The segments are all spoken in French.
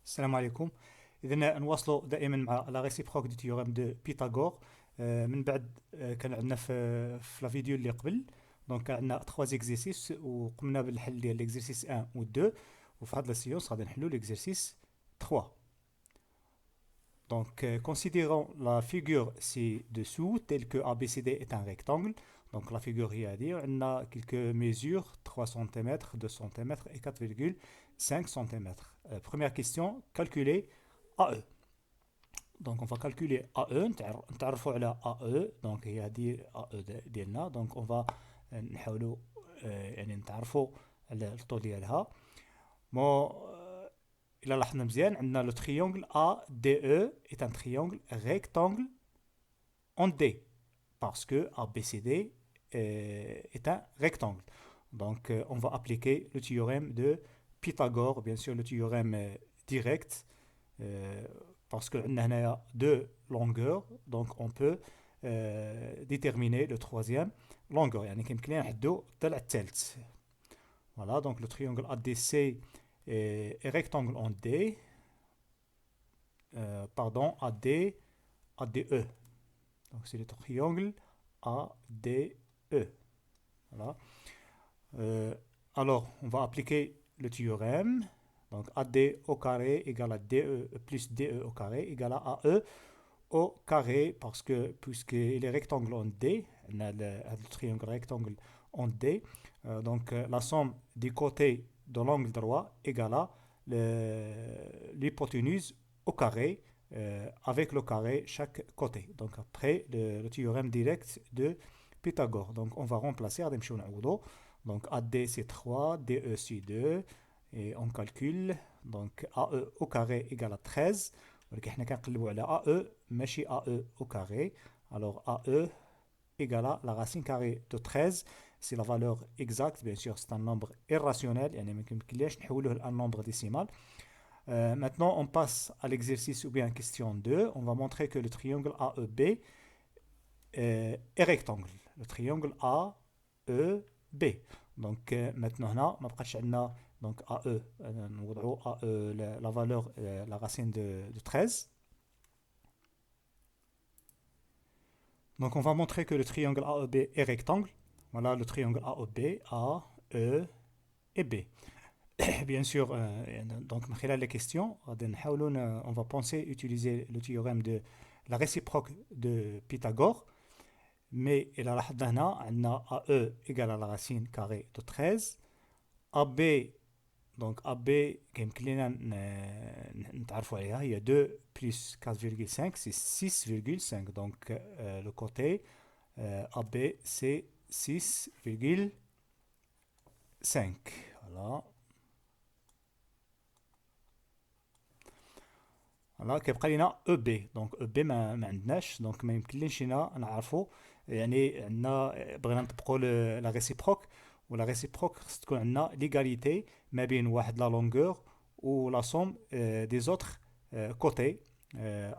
السلام عليكم. إذا نواصلوا دائما مع لا ريسيبروك دو تيوريم دو بيتاغور. من بعد كان عندنا في لا فيديو اللي قبل. دونك كان عندنا 3 زيكزيرسيس وقمنا بالحل ديال ليكزيرسيس 1 و 2، وفي هاد لا سيونس غادي نحلو ليكزيرسيس 3. Donc, considérons la figure ci-dessous, telle que ABCD est un rectangle. Donc, la figure il y a dit, on a quelques mesures, 3 cm, 2 cm et 4,5 cm. Première question, calculer AE. Donc, on va calculer AE, نتعرفوا على AE. Donc, il y a dit AE ديالنا. Donc, on va نحاولوا يعني نتعرفوا على الطول ديالها. إلا لاحظنا مزيان عندنا لو triangle ADE est un triangle rectangle en D parce que ABCD est un rectangle. Donc on va appliquer le théorème de Pythagore, bien sûr le théorème direct, parce que on a deux longueurs, donc on peut déterminer le troisième longueur. يعني كيمكن نحدو الضلع الثالث. Voilà, donc le triangle ADC est rectangle en D, pardon, ADE. Donc c'est le triangle ADE. Voilà. Alors, on va appliquer le théorème. Donc AD au carré égale à DE plus DE au carré égale à AE au carré, parce que puisqu'il est rectangle en D, on a le triangle rectangle en D, donc la somme des côtés de l'angle droit égale à l'hypoténuse au carré, avec le carré chaque côté. Donc après le théorème direct de Pythagore. Donc on va remplacer. Donc AD c'est 3, DE c'est 2, et on calcule. Donc AE au carré égale à 13. ولكن حنا كنقلبوا على AE ماشي AE au carré. Alors AE égale à la racine carrée de 13. C'est la valeur exacte, bien sûr c'est un nombre irrationnel, يعني ما يمكنلناش نحولوه لان nombre décimal. Maintenant on passe à l'exercice ou bien question 2. On va montrer que le triangle AEB est rectangle. Le triangle AEB. Donc maintenant هنا ما بقاش عندنا donc AE, نوضعوا AE la valeur, la racine de 13. Donc on va montrer que le triangle AEB est rectangle. Voilà le triangle AEB, A, E et B. Bien sûr, donc من خلال les questions on va penser utiliser le théorème de la réciproque de Pythagore. Mais il a هنا AE égale à la racine carrée de 13. AB, donc AB كيمكن لنا نتعرفوا عليها هي 2 plus 4,5 c'est 6,5. Donc le côté AB c'est 6,5. Voilà. voilà كيبقى لنا او بي. دونك او بي ما عندناش، دونك ما يمكنليش لينا نعرفوا. يعني عندنا بغينا نطبقوا لا ريسيبروك، ولا ريسيبروك خص تكون عندنا ليغاليتي ما بين واحد لا لونغور و لا سوم دي زوتر كوتي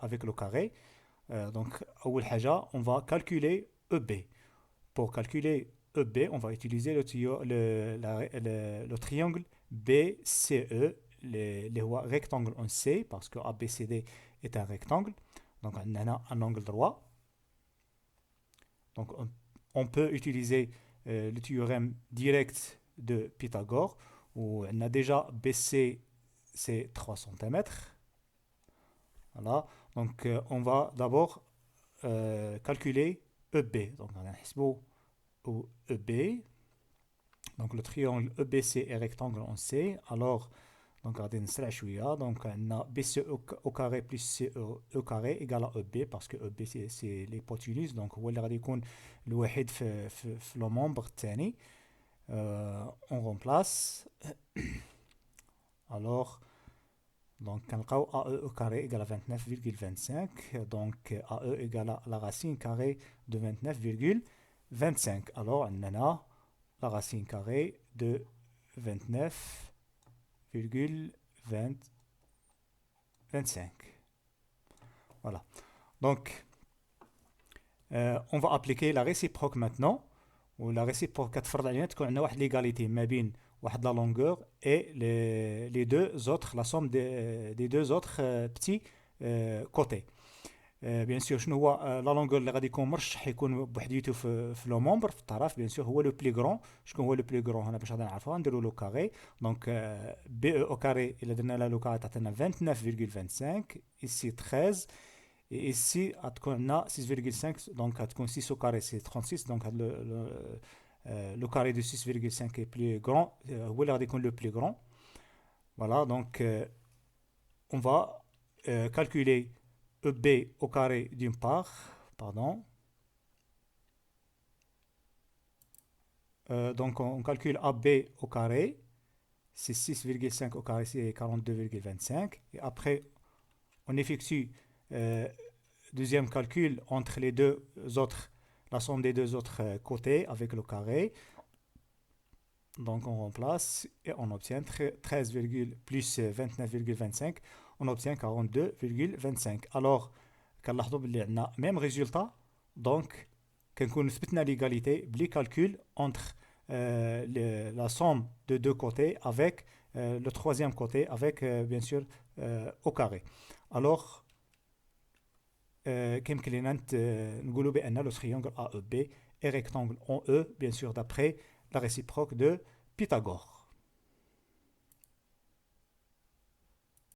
avec le carré. Donc اول حاجه on va calculer EB. Pour calculer EB, on va utiliser le triangle BCE, les rectangles en C, parce que ABCD est un rectangle. Donc on a un angle droit. Donc on peut utiliser le théorème direct de Pythagore, où on a déjà BC c'est 3 cm. Voilà. Donc on va d'abord calculer EB. Donc on a ou EB. Donc le triangle EBC est rectangle en C. Alors, donc غادي نسرع شوية. Donc on a BC au carré plus CE au carré égale à EB, parce que EB c'est l'hypoténuse. Donc هو اللي غادي يكون الوحيد في le membre الثاني. On remplace. Alors, donc كنلقاو AE au carré égale à 29,25. Donc AE égale à la racine carrée de 29,25. Alors عندنا la racine carrée de 29,25. Voilà. Donc, on va appliquer la réciproque maintenant. Ou la réciproque كتفرض علينا تكون عندنا واحد ليغاليتي ما بين la longueur et les deux autres, la somme des deux autres petits côtés. بيان سور شنو هو لا لونغور اللي غادي يكون مرشح يكون بوحديته في لو مومبر في الطرف بيان سور هو لو بلي غران. شكون هو لو بلي غران هنا باش غادي نعرفوها نديرو لو كاري دونك بي او كاري الا درنا لها لو كاري تعطينا 29.25 ici 13 et ici غتكون عندنا 6.5 دونك غتكون 6 au carré c'est 36 دونك هاد le carré de 6.5 est plus grand هو اللي غادي يكون لو بلي غران. Voilà donc on va calculer EB au carré d'une part, pardon. Donc on calcule AB au carré, c'est 6,5 au carré, c'est 42,25. Et après, on effectue deuxième calcul entre les deux autres, la somme des deux autres côtés avec le carré. Donc on remplace et on obtient 13, plus 29,25, on obtient 42,25. Alors, كنلاحظوا باللي عندنا même résultat, donc كنكون ثبتنا l'égalité بلي calcul entre la somme de deux côtés avec le troisième côté avec bien sûr au carré. Alors كيمكن لينا نقولوا بأن le triangle AEB est rectangle en E bien sûr d'après la réciproque de Pythagore.